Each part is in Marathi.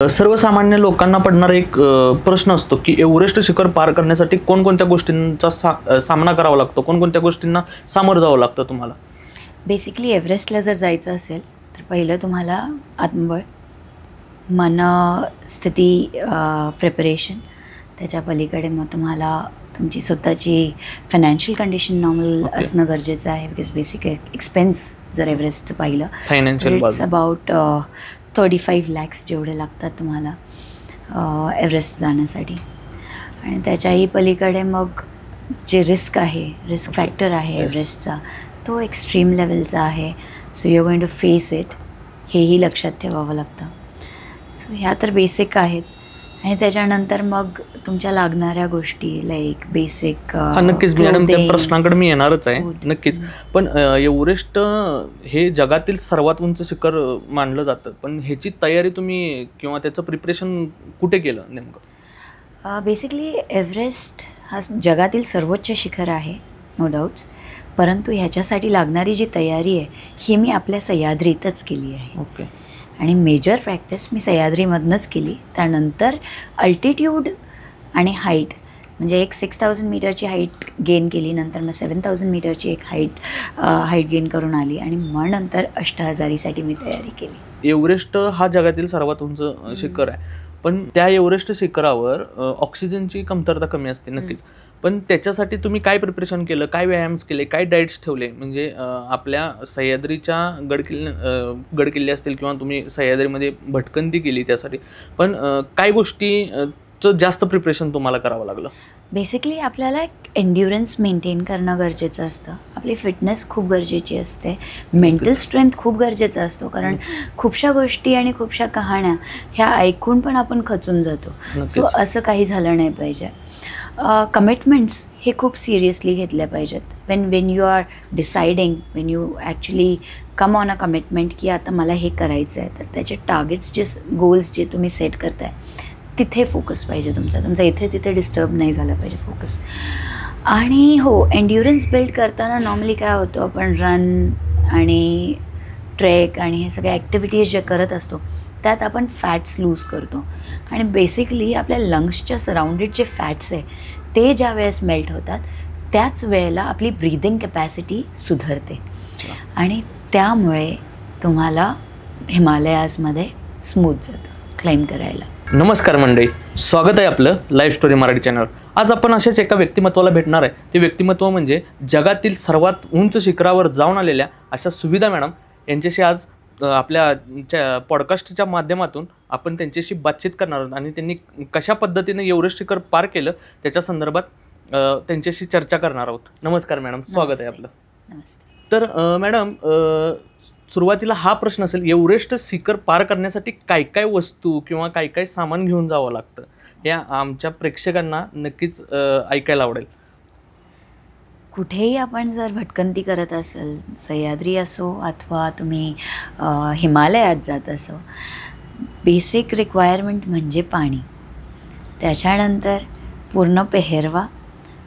सर्वसामान्य लोकांना पडणारा एक प्रश्न असतो की एव्हरेस्ट शिखर पार करण्यासाठी कोणकोणत्या गोष्टींचा सामना करावा लागतो, कोणकोणत्या गोष्टींना सामोरं जावं लागतं तुम्हाला? बेसिकली एव्हरेस्टला जर जायचं असेल तर पहिलं तुम्हाला आत्मबळ, मनस्थिती, प्रिपरेशन, त्याच्या पलीकडे मग तुम्हाला तुमची स्वतःची फायनान्शियल कंडिशन नॉर्मल असणं गरजेचं आहे. बिकॉज बेसिक एक्सपेन्स जर एव्हरेस्टचं पाहिलं फायनान्शियल इट्स अबाउट 35 lakhs जेवढे लागतात तुम्हाला एव्हरेस्ट जाण्यासाठी. आणि त्याच्याही पलीकडे मग जे रिस्क फॅक्टर आहे एव्हरेस्टचा तो एक्स्ट्रीम लेवलचा आहे. So you are going to face it, हेही लक्षात ठेवावं लागतं. सो ह्या तर बेसिक आहेत. आणि त्याच्यानंतर मग तुमच्या लागणाऱ्या गोष्टी लाईक बेसिक. नक्कीच मॅडम, त्या प्रश्नाकडे मी येणारच आहे नक्कीच. पण एव्हरेस्ट हे जगातील सर्वात उंच शिखर मानलं जातं, पण ह्याची तयारी तुम्ही किंवा त्याचं प्रिपरेशन कुठे केलं नेमकं? बेसिकली एव्हरेस्ट हा जगातील सर्वोच्च शिखर आहे, नो डाऊट्स. परंतु ह्याच्यासाठी लागणारी जी तयारी आहे ही मी आपल्या सह्याद्रीतच केली आहे. ओके. आणि मेजर प्रॅक्टिस मी सह्याद्रीमधनंच केली. त्यानंतर अल्टिट्यूड आणि हाईट म्हणजे एक 6000 मीटरची हाईट गेन केली, नंतर मग 7000 मीटरची एक हाईट गेन करून आली आणि मग नंतर अष्टहजारीसाठी मी तयारी केली. एव्हरेस्ट हा जगातील सर्वात उंच शिखर आहे, पण त्या एव्हरेस्ट शिखरावर ऑक्सिजनची कमतरता कमी असते नक्कीच. पण त्याच्यासाठी तुम्ही काय प्रिपरेशन केलं, काय व्यायाम केले, काय डाएट्स ठेवले? म्हणजे आपल्या सह्याद्रीच्या गडकिल्ले असतील किंवा तुम्ही सह्याद्रीमध्ये भटकंती केली त्यासाठी, पण काय गोष्टीचं जास्त प्रिपरेशन तुम्हाला करावं लागलं? बेसिकली आपल्याला एक एन्ड्युरन्स मेंटेन करणं गरजेचं असतं. आपली फिटनेस खूप गरजेची असते, मेंटल स्ट्रेंथ खूप गरजेचा असतो. कारण खूपशा गोष्टी आणि खूपशा कहाण्या ह्या ऐकून पण आपण खचून जातो. सो असं काही झालं नाही पाहिजे. कमिटमेंट्स हे खूप सिरियसली घेतल्या पाहिजेत. When you are deciding, when you actually come on a commitment की आता मला हे करायचं आहे, तर त्याचे टार्गेट्स गोल्स जे तुम्ही सेट करताय तिथे फोकस पाहिजे तुमचा इथे तिथे डिस्टर्ब नाही झाला पाहिजे फोकस. आणि हो, एन्ड्युरन्स बिल्ड करताना नॉर्मली काय होतं, आपण रन आणि ट्रेक आणि हे सगळे ॲक्टिव्हिटीज जे करत असतो त्यात आपण फॅट्स लूज करतो. आणि बेसिकली आपल्या लंग्सच्या सराउंडेड जे फॅट्स आहे ते ज्या वेळेस मेल्ट होतात त्याच वेळेला आपली ब्रीदिंग कॅपॅसिटी सुधारते आणि त्यामुळे तुम्हाला हिमालयाजमध्ये स्मूथ जातं क्लाइंब करायला. नमस्कार मंडळी, स्वागत आहे आपलं लाईफ स्टोरी मराठी चॅनलवर. आज आपण अशाच एका व्यक्तिमत्वाला भेटणार आहे. ते व्यक्तिमत्व म्हणजे जगातील सर्वात उंच शिखरावर जाऊन आलेल्या अशा सुविधा मॅडम यांच्याशी आज आपल्या पॉडकास्टच्या माध्यमातून आपण त्यांच्याशी बातचीत करणार आहोत आणि त्यांनी कशा पद्धतीने एव्हरेस्ट शिखर पार केलं त्याच्या संदर्भात त्यांच्याशी चर्चा करणार आहोत. नमस्कार मॅडम, स्वागत आहे आपलं. नमस्ते. तर मॅडम, सुरुवातीला हा प्रश्न असेल, एव्हरेस्ट शिखर पार करण्यासाठी काय काय वस्तू किंवा काय काय सामान घेऊन जावं लागतं, या आमच्या प्रेक्षकांना नक्कीच ऐकायला आवडेल. कुठेही आपण जर भटकंती करत असेल, सह्याद्री असो अथवा तुम्ही हिमालयात जात असो, बेसिक रिक्वायरमेंट म्हणजे पाणी, त्याच्यानंतर पूर्ण पेहेरवा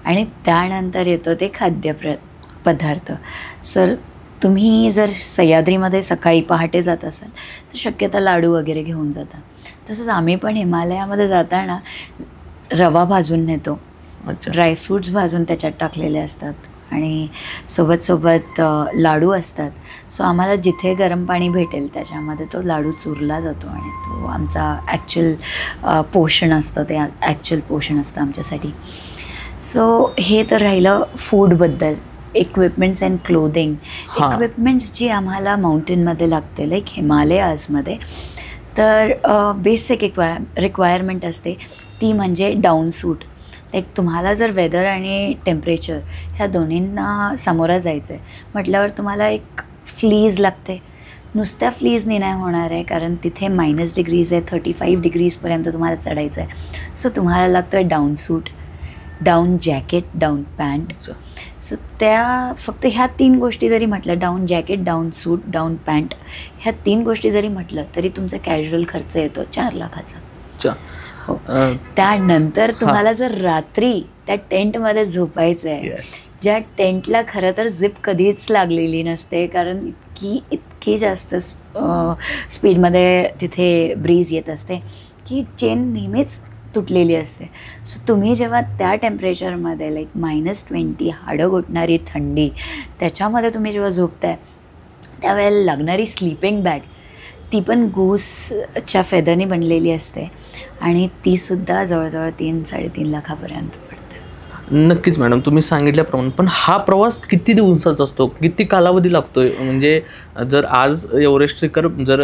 आणि त्यानंतर येतो ते खाद्यपदार्थ. सर तुम्ही जर सह्याद्रीमध्ये सकाळी पहाटे जात असाल तर शक्यता लाडू वगैरे घेऊन जाता. तसंच आम्ही पण हिमालयामध्ये जाताना रवा भाजून नेतो, ड्रायफ्रूट्स भाजून त्याच्यात टाकलेले असतात आणि सोबत लाडू असतात. सो आम्हाला जिथे गरम पाणी भेटेल त्याच्यामध्ये तो लाडू चुरला जातो आणि तो आमचा ॲक्च्युअल पोषण असतं, ते ॲक्च्युअल पोषण असतं आमच्यासाठी. सो हे तर राहिलं फूडबद्दल. Equipments and clothing. इक्विपमेंट्स जी आम्हाला माउंटेनमध्ये लागते लाईक हिमालयाजमध्ये, तर बेसिक रिक्वायरमेंट असते ती म्हणजे डाऊन सूट. लाईक तुम्हाला जर वेदर आणि टेम्परेचर ह्या दोन्हींना सामोरं जायचं आहे म्हटल्यावर तुम्हाला एक फ्लीज लागते. नुसत्या फ्लीजने नाही होणार आहे, कारण तिथे -डिग्रीज आहे, 35 डिग्रीजपर्यंत तुम्हाला चढायचं आहे. सो तुम्हाला लागतो आहे down suit, down jacket, down pant. So त्या फक्त ह्या 3 गोष्टी जरी म्हटलं, down jacket, down suit, down pant, ह्या 3 गोष्टी जरी म्हटलं तरी तुमचा कॅज्युअल खर्च येतो 4 लाखाचा. हो. त्यानंतर तुम्हाला जर रात्री त्या टेंटमध्ये झोपायचं आहे, ज्या टेंटला खरं तर झिप कधीच लागलेली नसते, कारण इतकी जास्त स्पीडमध्ये तिथे ब्रीज येत असते की चेन नेहमीच तुटलेली असते. सो तुम्ही जेव्हा त्या टेम्परेचरमध्ये लाईक -20 हाडं घोटणारी थंडी त्याच्यामध्ये तुम्ही जेव्हा झोपताय त्यावेळेला लागणारी स्लीपिंग बॅग ती पण गूसच्या फेदरनी बनलेली असते आणि तीसुद्धा जवळजवळ 3-3.5 लाखापर्यंत पडते. नक्कीच मॅडम, तुम्ही सांगितल्याप्रमाणे. पण हा प्रवास किती दिवसाचा असतो, किती कालावधी लागतोय? म्हणजे जर आज एव्हरेस्ट शिखर जर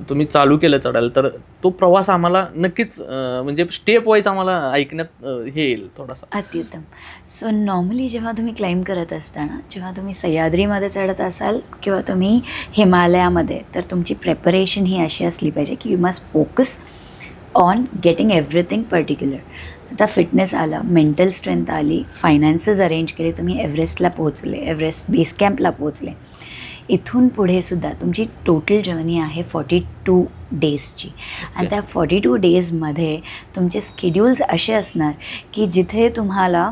तुम्ही चालू केलं चढायला तर तो प्रवास आम्हाला नक्कीच म्हणजे स्टेप वाईज आम्हाला ऐकण्यात हे येईल थोडासा. अत्युत्तम. सो नॉर्मली जेव्हा तुम्ही क्लाइंब करत असताना, जेव्हा तुम्ही सह्याद्रीमध्ये चढत असाल किंवा तुम्ही हिमालयामध्ये, तर तुमची प्रेपरेशन ही अशी असली पाहिजे की you must focus on getting everything particular. आता फिटनेस आला, मेंटल स्ट्रेंथ आली, फायनान्सेस अरेंज केले, तुम्ही एव्हरेस्टला पोहोचले, एव्हरेस्ट बेस कॅम्पला पोहोचले. इथून पुढेसुद्धा तुमची टोटल जर्नी आहे 42 डेजची. आणि त्या 42 डेजमध्ये तुमचे स्केड्यूल्स असे असणार की जिथे तुम्हाला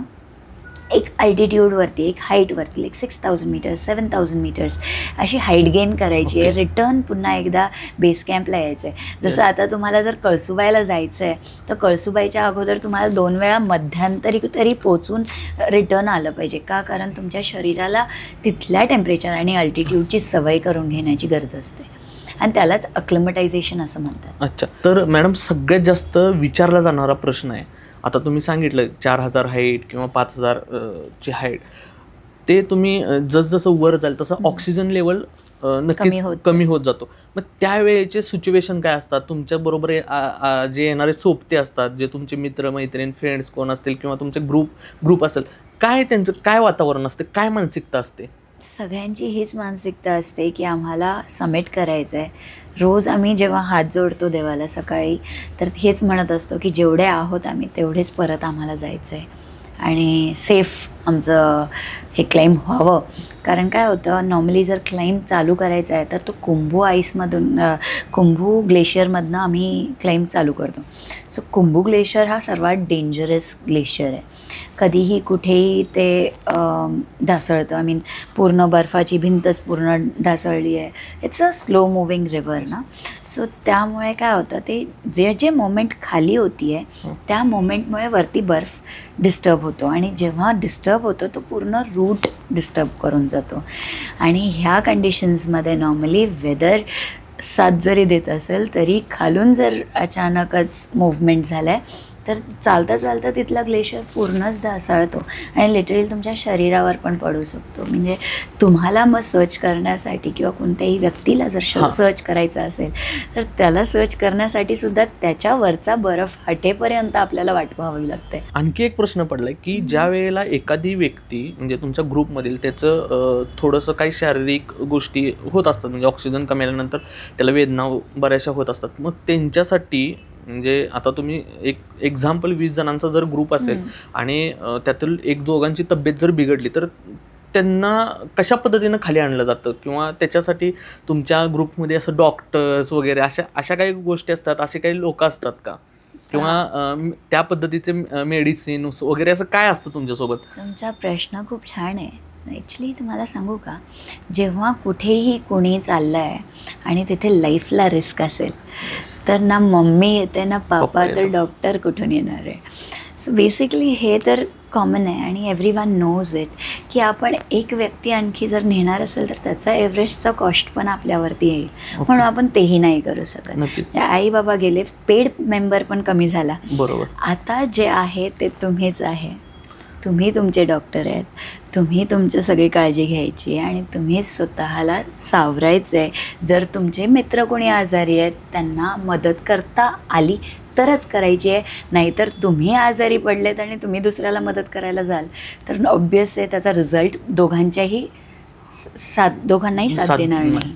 एक अल्टिट्यूडवरती, एक हाईटवरती, लाईक 6000 मीटर्स, 7000 मीटर्स अशी हाईट गेन करायची आहे. रिटर्न पुन्हा एकदा बेस कॅम्पला यायचं आहे. जसं आता तुम्हाला जर कळसुबाईला जायचं आहे तर कळसुबाईच्या अगोदर तुम्हाला 2 वेळा मध्यांतरी तरी पोचून रिटर्न आलं पाहिजे. का? कारण तुमच्या शरीराला तिथल्या टेम्परेचर आणि अल्टिट्यूडची सवय करून घेण्याची गरज असते आणि त्यालाच अक्लिमटायझेशन असं म्हणतात. अच्छा, तर मॅडम सगळ्यात जास्त विचारला जाणारा प्रश्न आहे, आता तुम्ही सांगितलं 4000 हाईट किंवा 5000 ची हाईट, ते तुम्ही जसजसं वर जाल तसं ऑक्सिजन लेवल नक्कीच कमी होत जातो. मग त्यावेळेचे सिच्युएशन काय असतात? तुमच्याबरोबर जे येणारे सोबते असतात, जे तुमचे मित्र मैत्रीण फ्रेंड्स कोण असतील किंवा तुमचे ग्रुप असेल, काय त्यांचं काय वातावरण असते, काय मानसिकता असते? सगळ्यांची हीच मानसिकता असते की आम्हाला समिट करायचं आहे. रोज आम्ही जेव्हा हात जोडतो देवाला सकाळी तर हेच म्हणत असतो की जेवढे आहोत आम्ही तेवढेच परत आम्हाला जायचं आहे आणि सेफ आमचं हे क्लाइंब व्हावं. कारण काय होतं, नॉर्मली जर क्लाइंब चालू करायचं आहे तर तो कुंभू ग्लेशियरमधनं आम्ही क्लाइंब चालू करतो. सो कुंभू ग्लेशियर हा सर्वात डेंजरस ग्लेशियर आहे. कधीही कुठेही ते ढासळतं. आय मीन पूर्ण बर्फाची भिंतच पूर्ण ढासळली आहे. It's a slow moving river ना. सो त्यामुळे काय होतं, ते जे मोमेंट खाली होती आहे त्या मोमेंटमुळे वरती बर्फ डिस्टर्ब होतो आणि जेव्हा डिस्टर्ब होतो तो पूर्ण रूट डिस्टर्ब करून जातो. आणि ह्या कंडिशन्समध्ये नॉर्मली वेदर साथ जरी देत असेल तरी खालून जर अचानकच मूव्हमेंट झाला आहे तर चालता चालता तिथला ग्लेशियर पूर्णच ढासळतो आणि लिटरली तुमच्या शरीरावर पण पडू शकतो. म्हणजे तुम्हाला मग सर्च करण्यासाठी किंवा कोणत्याही व्यक्तीला जर सर्च करायचं असेल तर त्याला सर्च करण्यासाठी सुद्धा त्याच्यावरचा बर्फ हटेपर्यंत आपल्याला वाट पाहावी लागते. आणखी एक प्रश्न पडलाय की ज्या वेळेला एखादी व्यक्ती म्हणजे तुमच्या ग्रुपमधील त्याचं थोडंसं काही शारीरिक गोष्टी होत असतात, म्हणजे ऑक्सिजन कमी आल्यानंतर त्याला वेदना बऱ्याचशा होत असतात, मग त्यांच्यासाठी म्हणजे आता तुम्ही एक एक्झाम्पल 20 जणांचा जर ग्रुप असेल आणि त्यातील 1-2 तब्येत जर बिघडली तर त्यांना कशा पद्धतीनं खाली आणलं जातं? किंवा त्याच्यासाठी तुमच्या ग्रुपमध्ये असं डॉक्टर्स वगैरे अशा काही गोष्टी असतात, असे काही लोक असतात का? किंवा त्या पद्धतीचे मेडिसिन वगैरे असं काय असतं तुमच्यासोबत? तुमचा प्रश्न खूप छान आहे. ॲक्च्युली तुम्हाला सांगू का, जेव्हा कुठेही कोणी चाललं आहे आणि तिथे लाईफला रिस्क असेल तर ना मम्मी येते ना पापा, तर डॉक्टर कुठून येणार आहे? सो बेसिकली हे तर कॉमन आहे आणि एव्हरीवन नोज इट की आपण एक व्यक्ती आणखी जर नेणार असेल तर त्याचा एव्हरेस्टचा कॉस्ट पण आपल्यावरती येईल. म्हणून आपण तेही नाही करू शकत. आई बाबा गेले, पेड मेंबर पण कमी झाला. बरोबर. आता जे आहे ते तुम्हीच आहे. तुम्ही तुमचे डॉक्टर आहेत, तुम्ही तुमची सगळी काळजी घ्यायची आणि तुम्ही स्वतःला सावरायचं आहे. जर तुमचे मित्र कोणी आजारी आहेत त्यांना मदत करता आली तरच करायची आहे. नाहीतर तुम्ही आजारी पडलेत आणि तुम्ही दुसऱ्याला मदत करायला जाल तर ऑब्वियस आहे त्याचा रिझल्ट दोघांनाही साथ देणार नाही.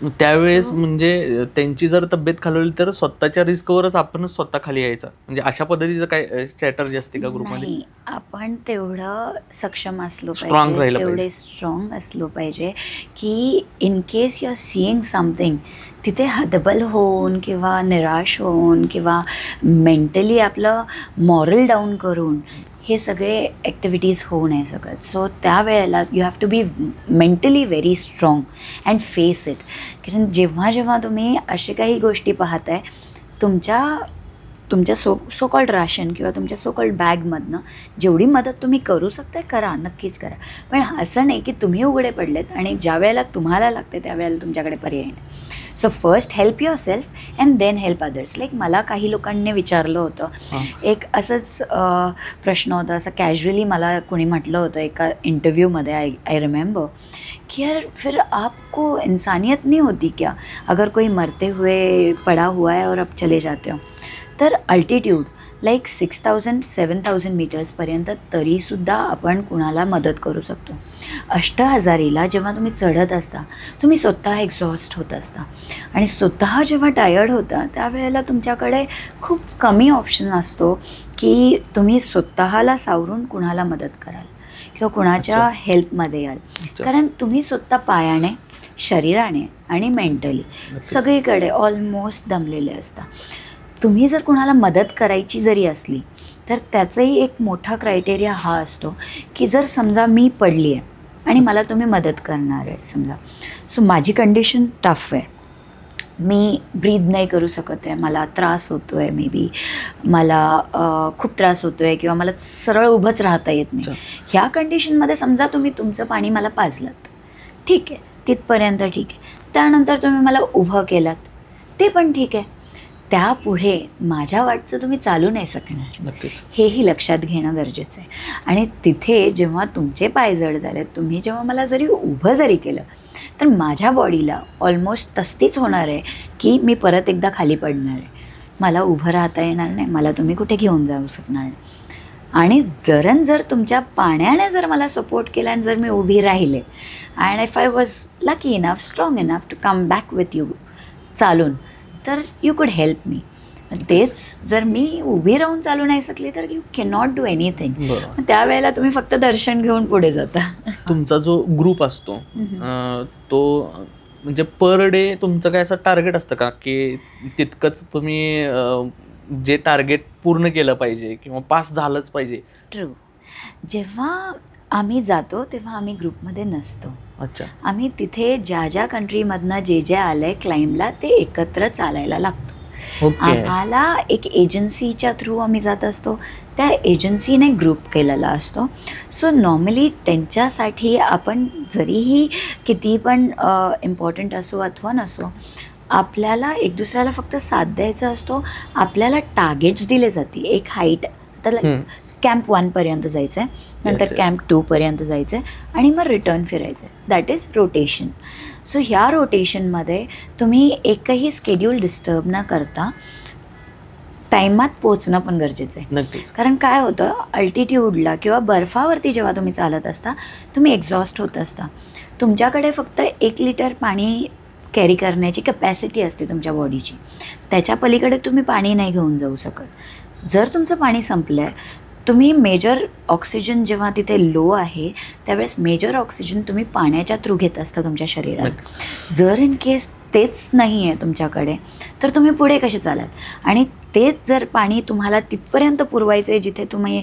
त्यावेळेस म्हणजे त्यांची जर तब्येत खालवली तर स्वतःच्या रिस्कवरच आपण स्वतः खाली यायचं, म्हणजे अशा पद्धतीचं काय स्ट्रॅटर्जी असते का ग्रुपमध्ये? आपण तेवढं सक्षम असलो पाहिजे, तेवढे स्ट्रॉंग असलो पाहिजे की in case you are seeing something तिथे हतबल होऊन किंवा निराश होऊन किंवा मेंटली आपलं मॉरल डाऊन करून हे सगळे ॲक्टिव्हिटीज होऊ नाही शकत. सो त्यावेळेला you have to be mentally very strong and face it. कारण जेव्हा जेव्हा तुम्ही असे काही गोष्टी पाहताय, तुमच्या सो कॉल्ड राशन किंवा तुमच्या सो कॉल्ड बॅगमधनं जेवढी मदत तुम्ही करू शकताय करा, नक्कीच करा. पण असं नाही की तुम्ही उघडे पडलेत आणि ज्या वेळेला तुम्हाला लागते त्यावेळेला तुमच्याकडे पर्याय नाही. So first help yourself and then help others. Like मला काही लोकांनी विचारलं होतं, एक असंच प्रश्न होता, असं कॅज्युअली मला कोणी म्हटलं होतं एका इंटरव्ह्यूमध्ये, आय रिमेंबर, कि यार फिर आपको इंसानियत नहीं होती क्या अगर कोई मरते हुए पड़ा हुआ है और आप चले जाते हो. तर अल्टिट्यूड लाईक 6,000 7,000 मीटर्सपर्यंत तरीसुद्धा आपण कुणाला मदत करू शकतो. 8,000ला जेव्हा तुम्ही चढत असता तुम्ही स्वतः एक्झॉस्ट होत असता आणि स्वतः जेव्हा टायर्ड होता त्यावेळेला तुमच्याकडे खूप कमी ऑप्शन असतो की तुम्ही स्वतःला सावरून कुणाला मदत कराल किंवा कुणाच्या हेल्पमध्ये याल. कारण तुम्ही स्वतः पायाने, शरीराने आणि मेंटली सगळीकडे ऑलमोस्ट दमलेले असता. तुम्ही जर कुणाला मदत करायची जरी असली तर त्याचाही एक मोठा क्रायटेरिया हा असतो की जर समजा मी पडली आहे आणि मला तुम्ही मदत करणार आहे समजा, सो माझी कंडिशन टफ आहे, मी ब्रीद नाही करू शकत आहे, मला त्रास होतो आहे, मे बी मला खूप त्रास होतो आहे किंवा मला सरळ उभंच राहता येत नाही. ह्या कंडिशनमध्ये समजा तुम्ही तुमचं पाणी मला पाजलात, ठीक आहे, तिथपर्यंत ठीक आहे. त्यानंतर तुम्ही मला उभं केलात, ते पण ठीक आहे. त्यापुढे माझ्या वाटचं तुम्ही चालू नाही शकणार, नक्कीच हेही लक्षात घेणं गरजेचं आहे. आणि तिथे जेव्हा तुमचे पाय जड झाले, तुम्ही जेव्हा मला जरी उभं जरी केलं तर माझ्या बॉडीला ऑलमोस्ट तस्तीच होणार आहे की मी परत एकदा खाली पडणार आहे, मला उभं राहता येणार नाही, मला तुम्ही कुठे घेऊन जाऊ शकणार नाही. आणि जर तुमच्या पाण्याने जर मला सपोर्ट केला आणि जर मी उभी राहिले and if I was lucky enough, strong enough to come back with you चालून, तर यू कुड हेल्प मी. तेच जर मी उभी राहून चालू नाही शकली तर you can not do anything. त्यावेळेला तुम्ही फक्त दर्शन घेऊन पुढे जाता. तुमचा जो ग्रुप असतो तो म्हणजे पर डे तुमचं काय असं टार्गेट असतं का की तितकंच तुम्ही जे टार्गेट पूर्ण केलं पाहिजे किंवा पास झालंच पाहिजे? ट्रू. जेव्हा आम्ही जातो तेव्हा आम्ही ग्रुपमध्ये नसतो. अच्छा. आम्ही तिथे ज्या कंट्रीमधनं जे आलं आहे क्लाइंबला ते एकत्र चालायला लागतो. आम्हाला एक एजन्सीच्या थ्रू आम्ही जात असतो, त्या एजन्सीने ग्रुप केलेला असतो. सो नॉर्मली त्यांच्यासाठी आपण जरीही किती पण इम्पॉर्टंट असो अथवा नसो, आपल्याला एक दुसऱ्याला फक्त साथ द्यायचा असतो. आपल्याला टार्गेट्स दिले जाते, एक हाईट, आता कॅम्प 1पर्यंत जायचं आहे, नंतर कॅम्प 2पर्यंत जायचं आहे आणि मग रिटर्न फिरायचं आहे. That is rotation. सो ह्या रोटेशनमध्ये तुम्ही एकही स्केड्यूल डिस्टर्ब न करता टायमात पोचणं पण गरजेचं आहे. नक्कीच. कारण काय होतं, अल्टिट्यूडला किंवा बर्फावरती जेव्हा तुम्ही चालत असता तुम्ही एक्झॉस्ट होत असता. तुमच्याकडे फक्त 1 लिटर पाणी कॅरी करण्याची कॅपॅसिटी असते तुमच्या बॉडीची, त्याच्या पलीकडे तुम्ही पाणी नाही घेऊन जाऊ शकत. जर तुमचं पाणी संपलं आहे, तुम्ही मेजर ऑक्सिजन जेव्हा तिथे लो आहे त्यावेळेस मेजर ऑक्सिजन तुम्ही पाण्याच्या थ्रू घेत असता तुमच्या शरीरात. जर इन केस तेच नाही आहे तुमच्याकडे तर तुम्ही पुढे कसे चालाल? आणि तेच जर पाणी तुम्हाला तिथपर्यंत पुरवायचं आहे जिथे तुम्ही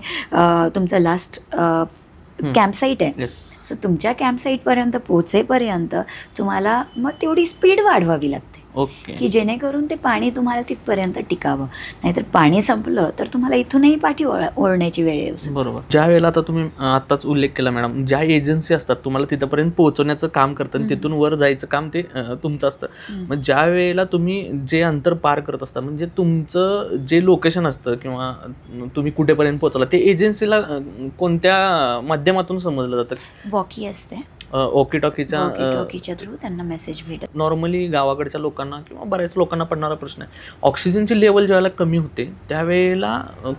तुमचं लास्ट कॅम्पसाईट आहे, सो तुमच्या कॅम्पसाईटपर्यंत पोचेपर्यंत तुम्हाला मग तेवढी स्पीड वाढवावी लागते. ओके. की जेणेकरून ते पाणी तुम्हाला तिथपर्यंत टिकावं. नाहीतर पाणी संपलं तर तुम्हाला इथूनही पाठी ओढण्याची वेळ येऊ शकते. बरोबर. ज्या वेळेला आता तुम्ही आत्ताच उल्लेख केला मॅडम, ज्या एजन्सी असतात तुम्हाला तिथपर्यंत पोहोचवण्याचं काम करतात आणि तिथून वर जायचं काम ते तुमचं असतं. मग ज्या वेळेला तुम्ही जे अंतर पार करत असता, म्हणजे तुमचं जे लोकेशन असतं किंवा तुम्ही कुठेपर्यंत पोहोचला ते एजन्सीला कोणत्या माध्यमातून समजलं जातं? वॉकी असते, ओकी टॉकीच्या थ्रू त्यांना मेसेज भेटत. नॉर्मली गावाकडच्या लोकांना किंवा बऱ्याच लोकांना पडणारा प्रश्न आहे, ऑक्सिजनची लेवल ज्यावेळेला कमी होते त्यावेळेला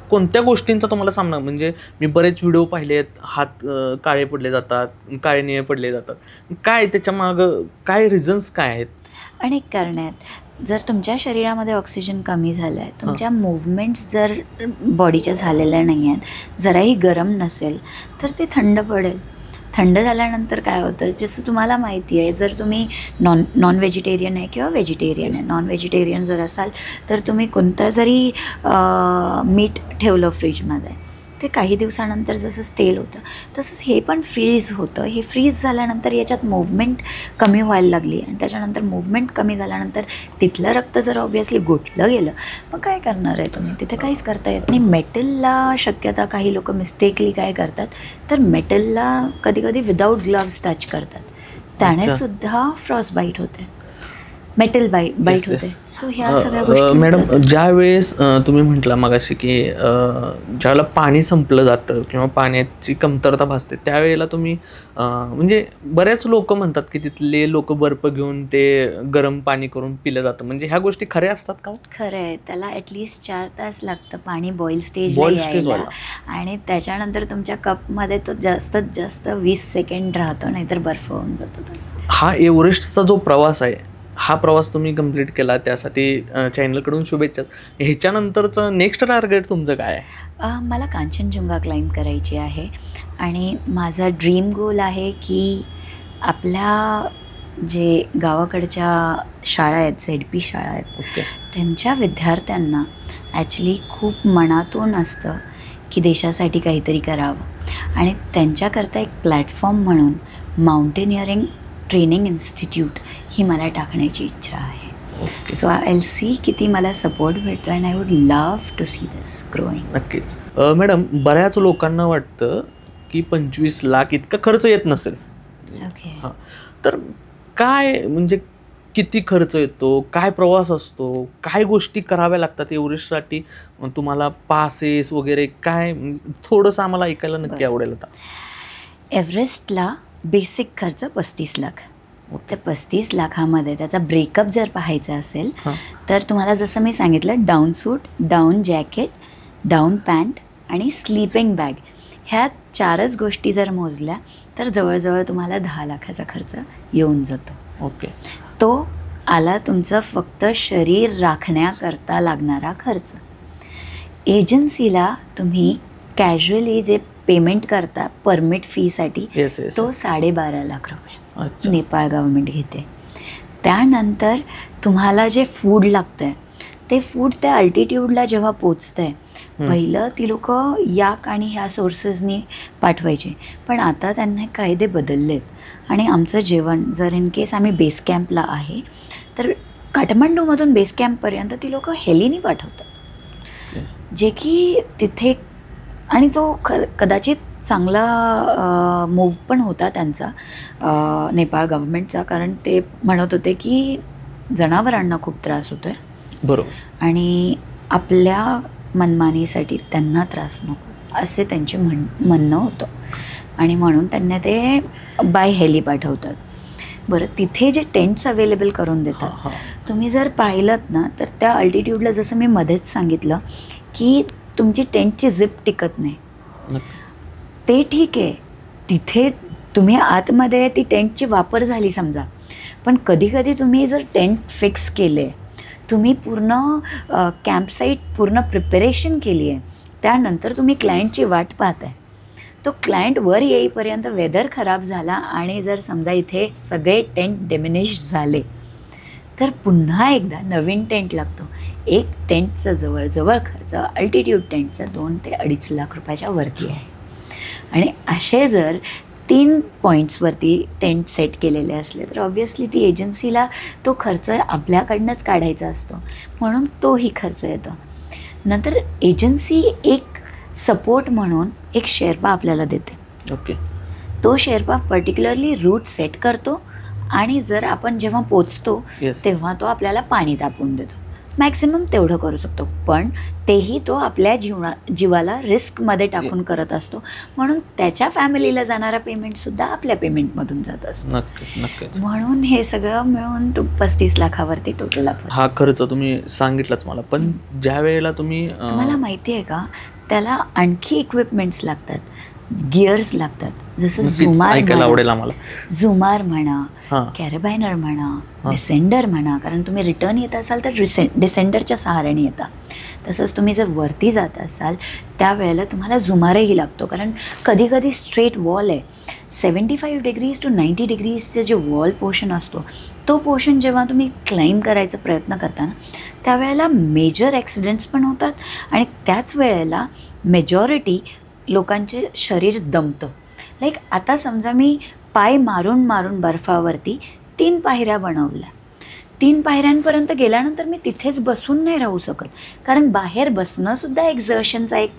कोणत्या गोष्टींचा तुम्हाला सामना, म्हणजे मी बरेच व्हिडिओ पाहिले आहेत, हात काळे पडले जातात, काळे निळे पडले जातात, काय त्याच्या मागं काय रिझन्स काय आहेत? अनेक कारणं आहेत. जर तुमच्या शरीरामध्ये ऑक्सिजन कमी झालं आहे, तुमच्या मूवमेंट्स जर बॉडीच्या झालेल्या नाही आहेत, जराही गरम नसेल तर ते थंड पडेल. थंड झाल्यानंतर काय होतं, जसं तुम्हाला माहिती आहे, जर तुम्ही नॉन व्हेजिटेरियन आहे किंवा व्हेजिटेरियन आहे, नॉन व्हेजिटेरियन जर असाल तर तुम्ही कोणतं जरी मीठ ठेवलं फ्रीजमध्ये ते काही दिवसानंतर जसं स्टेल होतं तसंच हे पण फ्रीज होतं. हे फ्रीज झाल्यानंतर याच्यात मूवमेंट कमी व्हायला लागली आणि त्याच्यानंतर मूवमेंट कमी झाल्यानंतर तिथलं रक्त जर ऑब्व्हियसली गोठलं गेलं मग काय करणार आहे तुम्ही, तिथे काहीच करता येत नाही. मेटलला शक्यता काही लोक मिस्टेकली काय करतात तर मेटलला कधी कधी विदाऊट ग्लव्स टच करतात, त्याने सुद्धा फ्रॉस्ट बाईट होते, मेटल बाईट होते. सो ह्या सगळ्या गोष्टी मॅडम, ज्या वेळेस तुम्ही म्हटला मगाशी की ज्यावेळेला पाणी संपलं जातं किंवा पाण्याची कमतरता भासते त्यावेळेला तुम्ही म्हणजे बरेच लोक म्हणतात की तिथले लोक बर्फ घेऊन ते गरम पाणी करून पिलं जातं, म्हणजे ह्या गोष्टी खऱ्या असतात का? खरं आहे. त्याला ॲटलिस्ट 4 तास लागतं पाणी बॉईल स्टेजला यायला आणि त्याच्यानंतर तुमच्या कपमध्ये तो जास्तीत जास्त 20 सेकंड राहतो, नाहीतर बर्फ होऊन जातो त्याचा. हा एव्हरेस्टचा जो प्रवास आहे हा प्रवास तुम्ही कंप्लीट केला, त्यासाठी चॅनलकडून शुभेच्छा. ह्याच्यानंतरचं नेक्स्ट टार्गेट तुमचं काय आहे? मला कांचनजुंगा क्लाइंब करायची आहे आणि माझा ड्रीम गोल आहे की आपल्या जे गावाकडच्या शाळा आहेत, ZP शाळा आहेत, त्यांच्या विद्यार्थ्यांना ॲक्च्युली खूप मनातून असतं की देशासाठी काहीतरी करावं आणि त्यांच्याकरता एक प्लॅटफॉर्म म्हणून माउंटेनिअरिंग ट्रेनिंग इन्स्टिट्यूट ही मला टाकण्याची इच्छा आहे. सो आय विल सी किती मला सपोर्ट भेटतो and I would love to see this growing. नक्कीच. मॅडम, बऱ्याच लोकांना वाटतं की 25 लाख इतका खर्च येत नसेल. ओके. हां, तर काय म्हणजे किती खर्च येतो, काय प्रवास असतो, काय गोष्टी कराव्या लागतात एव्हरेस्टसाठी, तुम्हाला पासेस वगैरे काय, थोडंसं आम्हाला ऐकायला नक्की आवडेल. आता एव्हरेस्टला बेसिक खर्च 35 लाख. त्या 35 लाखामध्ये त्याचा ब्रेकअप जर पाहायचा असेल तर तुम्हाला जसं मी सांगितलं down suit, down jacket, down pant आणि स्लीपिंग बॅग, ह्या 4च गोष्टी जर मोजल्या तर जवळजवळ तुम्हाला 10 लाखाचा खर्च येऊन जातो. ओके. तो आला तुमचं फक्त शरीर राखण्याकरता लागणारा खर्च. एजन्सीला तुम्ही कॅज्युअली जे पेमेंट करता परमिट फीसाठी तो 12.5 लाख रुपये नेपाळ गव्हर्मेंट घेते. त्यानंतर तुम्हाला जे फूड लागतं आहे ते फूड त्या अल्टिट्यूडला जेव्हा पोचतं आहे, पहिलं ती लोक याक आणि ह्या सोर्सेसनी पाठवायचे, पण आता त्यांना कायदे बदललेत आणि आमचं जेवण जर इन केस आम्ही बेस कॅम्पला आहे तर काठमांडूमधून बेस कॅम्पपर्यंत ती लोक हेलीनी पाठवतात, जे की तिथे आणि तो कदाचित चांगला मूव्ह पण होता त्यांचा नेपाळ गव्हर्मेंटचा, कारण ते म्हणत होते की जनावरांना खूप त्रास होतो आहे. बरोबर. आणि आपल्या मनमानीसाठी त्यांना त्रास नको असे त्यांचे म्हणणं होतं आणि म्हणून त्यांना ते बाय हेली पाठवतात. बरं, तिथे जे टेंट्स अवेलेबल करून देतात, तुम्ही जर पाहिलं ना तर त्या अल्टिट्यूडला जसं मी मध्येच सांगितलं की तुमची टेंटची झिप टिकत नाही, ते ठीक आहे. तिथे तुम्ही आतमध्ये ती टेंटची वापर झाली समजा, पण कधी कधी तुम्ही जर टेंट फिक्स केले, तुम्ही पूर्ण कॅम्पसाईट पूर्ण प्रिपरेशन केली आहे, त्यानंतर तुम्ही क्लायंटची वाट पाहताय, तो क्लायंट वर येईपर्यंत वेदर खराब झाला आणि जर समजा इथे सगळे टेंट डिमिनिश झाले तर पुन्हा एकदा नवीन टेंट लागतो. एक टेंटचं जवळजवळ खर्च अल्टिट्यूड टेंटचा 2 ते 2.5 लाख रुपयाच्या वरती आहे. आणि असे जर 3 पॉईंट्सवरती टेंट सेट केलेले असले तर ऑब्व्हियसली ती एजन्सीला तो खर्च आपल्याकडनंच काढायचा असतो, म्हणून तोही खर्च येतो. नंतर एजन्सी एक सपोर्ट म्हणून एक शेर्पा आपल्याला देते. ओके. तो शेर्पा पर्टिक्युलरली रूट सेट करतो आणि जर आपण जेव्हा पोचतो तेव्हा तो आपल्याला पाणी तापवून देतो. मॅक्सिमम तेवढं करू शकतो, पण तेही तो आपल्या जीवाला रिस्कमध्ये टाकून करत असतो, म्हणून त्याच्या फॅमिलीला जाणारा पेमेंटसुद्धा आपल्या पेमेंटमधून जात असतो. नक्कीच नक्कीच. म्हणून हे सगळं मिळून 35 लाखावरती टोटल हा खर्च तुम्ही सांगितलाच मला, पण ज्या वेळेला तुम्हाला माहिती आहे का त्याला आणखी इक्विपमेंट्स लागतात, गिअर्स लागतात, जसं झुमार म्हणा, कॅरेबायनर म्हणा, डिसेंडर म्हणा, कारण तुम्ही रिटर्न येत असाल तर डिसेंडरच्या सहाऱ्याने येता. तसंच तुम्ही जर वरती जात असाल त्यावेळेला तुम्हाला झुमारही लागतो, कारण कधी कधी स्ट्रेट वॉल आहे, 75 डिग्रीज टू 90 डिग्रीजचे जे वॉल पोर्शन असतो तो पोर्शन जेव्हा तुम्ही क्लाइंब करायचा प्रयत्न करता ना त्यावेळेला मेजर ॲक्सिडेंट्स पण होतात आणि त्याच वेळेला मेजॉरिटी लोकांचे शरीर दमतं. लाईक आता समजा मी पाय मारून मारून बर्फावरती 3 पायऱ्या बनवल्या. 3 पायऱ्यांपर्यंत गेल्यानंतर मी तिथेच बसून नाही राहू शकत, कारण बाहेर बसणंसुद्धा एक्झर्शनचा एक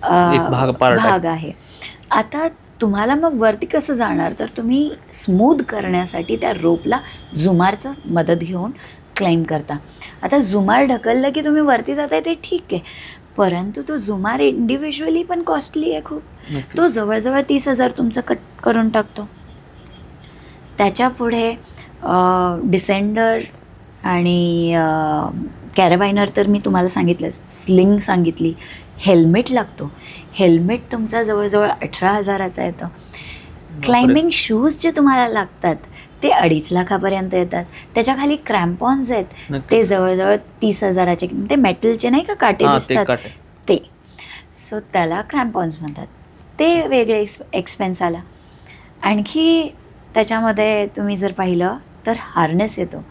भाग आहे. आता तुम्हाला मग वरती कसं जाणार, तर तुम्ही स्मूथ करण्यासाठी त्या रोपला झुमारचं मदत घेऊन क्लाइंब करता. आता झुमार ढकललं की तुम्ही वरती जाताय ते ठीक आहे, परंतु तो झुमार इंडिव्हिज्युअली पण कॉस्टली आहे खूप. तो जवळजवळ 30,000 तुमचं कट करून टाकतो. त्याच्या पुढे डिसेंडर आणि कॅराबायनर तर मी तुम्हाला सांगितलं, स्लिंग सांगितली, हेल्मेट लागतो. हेल्मेट तुमचा जवळजवळ 18,000चा येतं. क्लाइम्बिंग शूज जे तुम्हाला लागतात ते 2.5 लाखापर्यंत येतात. त्याच्या खाली क्रॅम्पॉन्स आहेत ते जवळजवळ 30,000चे, ते मेटलचे नाही का काटे दिसतात ते. सो त्याला क्रॅम्पॉन्स म्हणतात, ते वेगळे एक्सपेन्स आला. आणखी त्याच्यामध्ये तुम्ही जर पाहिलं तर हार्नेस येतो,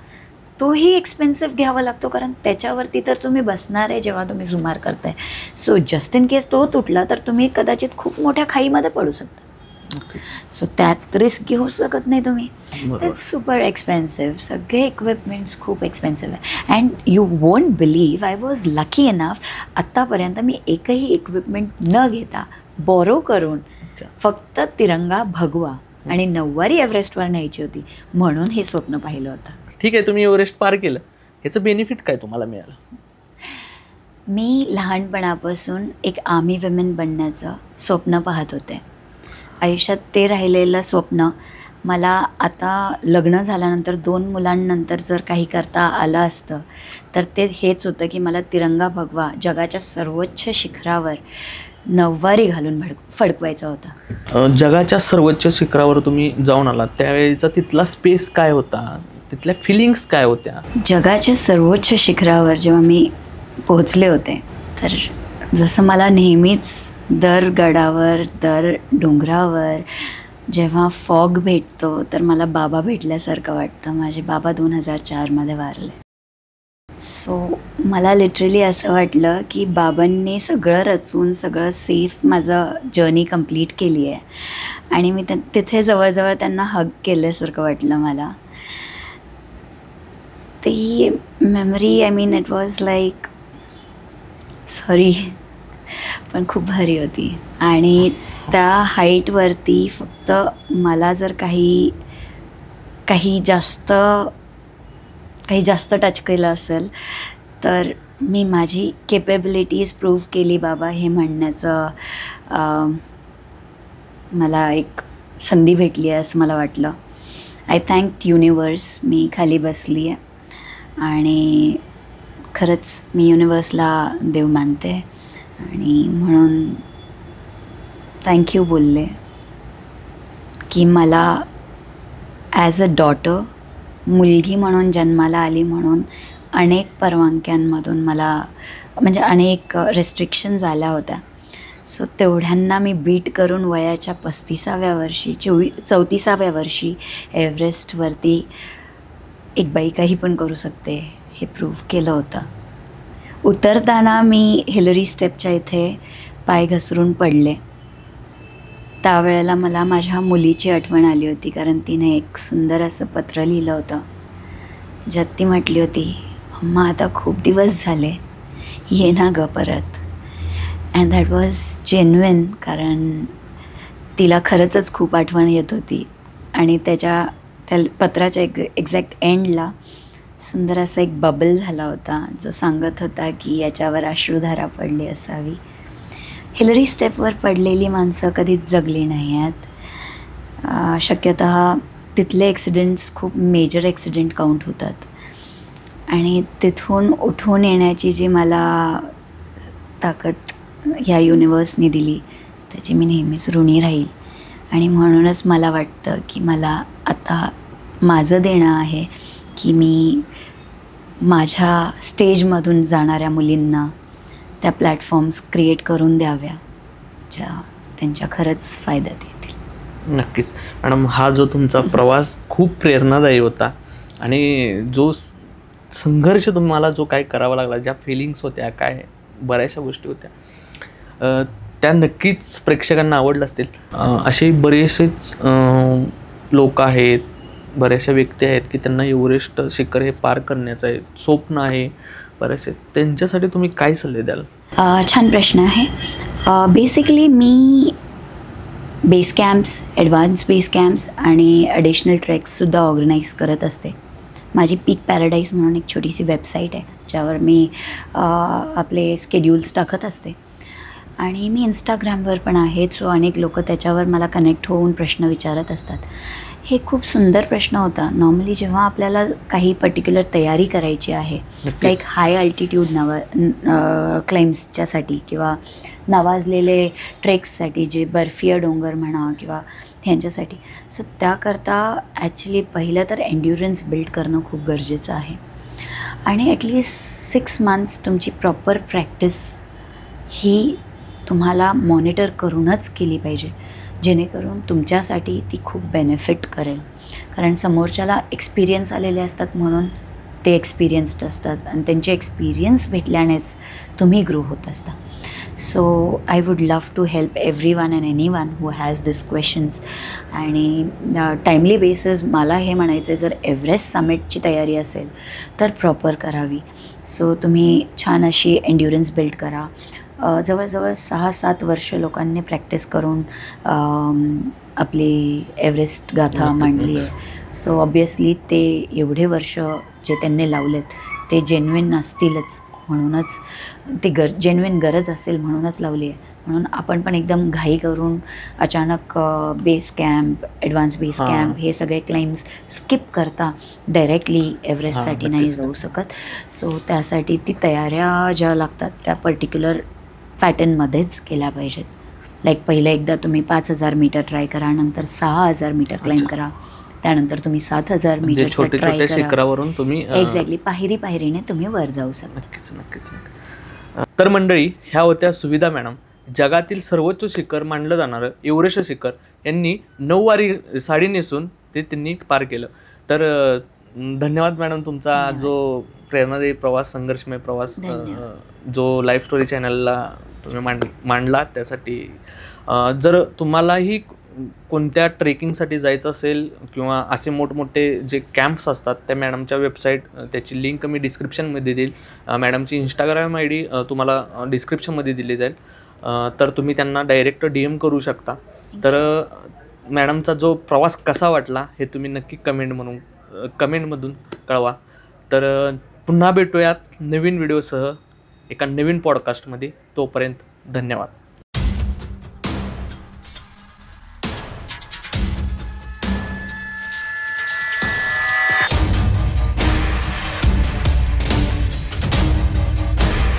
तोही एक्सपेन्सिव्ह घ्यावा लागतो, कारण त्याच्यावरती तर तुम्ही बसणार आहे जेव्हा तुम्ही झुमार करताय. सो जस्ट इन केस तो तुटला तर तुम्ही कदाचित खूप मोठ्या खाईमध्ये पडू शकता. सो त्यात रिस्क घेऊ शकत नाही तुम्ही. ते सुपर एक्सपेन्सिव्ह, सगळे इक्विपमेंट्स खूप एक्सपेन्सिव्ह आहे. And you won't believe, I was lucky enough, आत्तापर्यंत मी एकही इक्विपमेंट न घेता बॉरो करून फक्त तिरंगा भगवा आणि 9वारी एव्हरेस्टवर न्यायची होती म्हणून हे स्वप्न पाहिलं होतं. ठीक आहे, तुम्ही एव्हरेस्ट पार केलं, ह्याचं बेनिफिट काय तुम्हाला मिळालं? मी लहानपणापासून एक आर्मी विमेन बनण्याचं स्वप्न पाहत होते. आयुष्यात ते राहिलेलं स्वप्न मला आता लग्न झाल्यानंतर 2 मुलांनंतर जर काही करता आलं असतं तर ते हेच होतं की मला तिरंगा भगवा जगाच्या सर्वोच्च शिखरावर 9वारी घालून फडकवायचा होता. जगाच्या सर्वोच्च शिखरावर तुम्ही जाऊन आलात, त्यावेळेचा तिथला स्पेस काय होता, तिथल्या फिलिंग्स काय होत्या? जगाच्या सर्वोच्च शिखरावर जेव्हा मी पोहोचले होते तर जसं मला नेहमीच दर गडावर दर डोंगरावर जेव्हा फॉग भेटतो तर मला बाबा भेटल्यासारखं वाटतं. माझे बाबा 2004मध्ये वारले. सो मला लिटरली असं वाटलं की बाबांनी सगळं रचून सगळं सेफ माझं जर्नी कंप्लीट केली आहे आणि मी तिथे जवळजवळ त्यांना हग केल्यासारखं वाटलं मला. ती memory, I mean it was like sorry, पण खूप भारी होती. आणि त्या हाईटवरती फक्त मला जर काही जास्त टच केलं असेल तर मी माझी केपेबिलिटीज प्रूव्ह केली बाबा हे म्हणण्याचं मला एक संधी भेटली आहे असं मला वाटलं. I thank universe. मी खाली बसली आहे आणि खरंच मी युनिवर्सला देव मानते आणि म्हणून थँक्यू बोलले की मला ॲज अ डॉटर, मुलगी म्हणून जन्माला आली म्हणून अनेक परवानग्यांमधून मला म्हणजे अनेक रेस्ट्रिक्शन्स आल्या होत्या. सो तेवढ्यांना मी बीट करून वयाच्या 35व्या वर्षी 34व्या वर्षी एव्हरेस्टवरती एक बाई काही पण करू शकते हे प्रूव्ह केलं होतं. उतरताना मी हिलरी स्टेपच्या इथे पाय घसरून पडले. त्यावेळेला मला माझ्या मुलीची आठवण आली होती, कारण तिने एक सुंदर असं पत्र लिहिलं होतं ज्यात ती म्हटली होती, अम्मा आता खूप दिवस झाले, ये ना ग परत. अँड दॅट वॉज जेन्युइन, कारण तिला खरंचच खूप आठवण येत होती. आणि त्या पत्राच्या एक्झॅक्ट एंडला सुंदर असा एक बबल झाला होता जो सांगत होता की याच्यावर अश्रुधारा पडली असावी. हिलरी स्टेपवर पडलेली माणसं कधीच जगली नाही आहेत. शक्यतः तिथले ॲक्सिडेंट्स खूप मेजर ॲक्सिडेंट काउंट होतात आणि तिथून उठून येण्याची जी मला ताकद ह्या युनिवर्सने दिली त्याची मी नेहमीच ऋणी राहील. आणि म्हणूनच मला वाटतं की मला आता माझं देणं आहे की मी माझ्या स्टेजमधून जाणाऱ्या मुलींना त्या प्लॅटफॉर्म्स क्रिएट करून द्याव्या ज्या त्यांच्या खरंच फायद्यात येतील. नक्कीच मॅडम, हा जो तुमचा प्रवास खूप प्रेरणादायी होता आणि जो संघर्ष तुम्हाला जो काय करावा लागला, ज्या फिलिंग्स होत्या, काय बऱ्याचशा गोष्टी होत्या, त्या नक्कीच प्रेक्षकांना आवडल्या असतील. असे बरेचसेच लोक आहेत, बऱ्याचशा व्यक्ती आहेत की त्यांना एव्हरेस्ट शिखर हे पार करण्याचं आहे स्वप्न आहे बरेचसे, त्यांच्यासाठी तुम्ही काय सल्ले द्याल? छान प्रश्न आहे. बेसिकली मी base camps, advance base camps आणि ॲडिशनल ट्रेक्ससुद्धा ऑर्गनाईज करत असते. माझी पीक पॅराडाईज म्हणून एक छोटीशी वेबसाईट आहे ज्यावर मी आपले स्केड्यूल्स टाकत असते आणि मी इंस्टाग्रामवर पण आहे. सो अनेक लोक त्याच्यावर मला कनेक्ट होऊन प्रश्न विचारत असतात. हे खूप सुंदर प्रश्न होता. नॉर्मली जेव्हा आपल्याला काही पर्टिक्युलर तयारी करायची आहे, लाईक हाय अल्टिट्यूड क्लाइम्सच्यासाठी किंवा नावाजलेले ट्रेक्ससाठी, जे बर्फीय डोंगर म्हणा किंवा ह्यांच्यासाठी, सो त्याकरता ॲक्च्युली पहिलं तर एन्ड्युरन्स बिल्ड करणं खूप गरजेचं आहे आणि ॲटलिस्ट 6 मंथ्स तुमची प्रॉपर प्रॅक्टिस ही तुम्हाला मॉनिटर करूनच केली पाहिजे, जेणेकरून तुमच्यासाठी ती खूप बेनिफिट करेल. कारण समोरच्याला एक्सपिरियन्स आलेले असतात म्हणून ते एक्सपिरियन्स्ड असतात आणि त्यांचे एक्सपिरियन्स भेटल्यानेच तुम्ही ग्रो होत असता. So I would love to help everyone and anyone who has this questions. आणि टाईमली बेसिस मला हे म्हणायचं आहे, जर एव्हरेस्ट समिटची तयारी असेल तर प्रॉपर करावी. सो तुम्ही छान अशी एन्ड्युरन्स बिल्ड करा. जवळजवळ 6-7 वर्ष लोकांनी प्रॅक्टिस करून आपली एव्हरेस्ट गाथा मांडली आहे. सो ऑब्वियसली ते एवढे वर्ष जे त्यांनी लावलेत ते जेन्युइन असतीलच, म्हणूनच ती जेन्युइन गरज असेल म्हणूनच लावली आहे. म्हणून आपण पण एकदम घाई करून अचानक base camp, advance base camp हे सगळे क्लाइम्स स्किप करता डायरेक्टली एव्हरेस्टसाठी नाही जाऊ शकत. सो त्यासाठी ती तयाऱ्या ज्या लागतात त्या पर्टिक्युलर पॅटर्नमध्येच केल्या पाहिजेत. लाईक पहिलं एकदा तुम्ही 5,000 मीटर ट्राय करा, नंतर 6,000 मीटर क्लाइम्ब करा, त्यानंतर तुम्ही 7,000 मीटरचं ट्राय करा. शिखरावरून तुम्ही एक्झॅक्टली पायरी पायरीने तुम्ही वर जाऊ शकता. नक्कीच. तर मंडळी, ह्या होत्या सुविधा मॅडम. जगातील सर्वोच्च शिखर मानलं जाणारं एव्हरेस्ट शिखर यांनी 9 वारी साडी नेसून ते त्यांनी पार केलं. तर धन्यवाद मॅडम, तुमचा जो प्रेरणादायी प्रवास, संघर्षमय प्रवास जो लाईफ स्टोरी चॅनलला तुम्ही मांडला त्यासाठी. जर तुम्हालाही कोणत्या ट्रेकिंगसाठी जायचं असेल किंवा असे मोठमोठे जे कॅम्प्स असतात, त्या मॅडमच्या वेबसाईट, त्याची लिंक मी डिस्क्रिप्शनमध्ये देईल. मॅडमची इंस्टाग्राम ID तुम्हाला डिस्क्रिप्शनमध्ये दिली जाईल. तर तुम्ही त्यांना डायरेक्ट DM करू शकता. तर मॅडमचा जो प्रवास कसा वाटला हे तुम्ही नक्की कमेंटमधून कळवा. तर पुन्हा भेटूयात नवीन व्हिडिओसह एका नवीन पॉडकास्टमध्ये. तोपर्यंत धन्यवाद.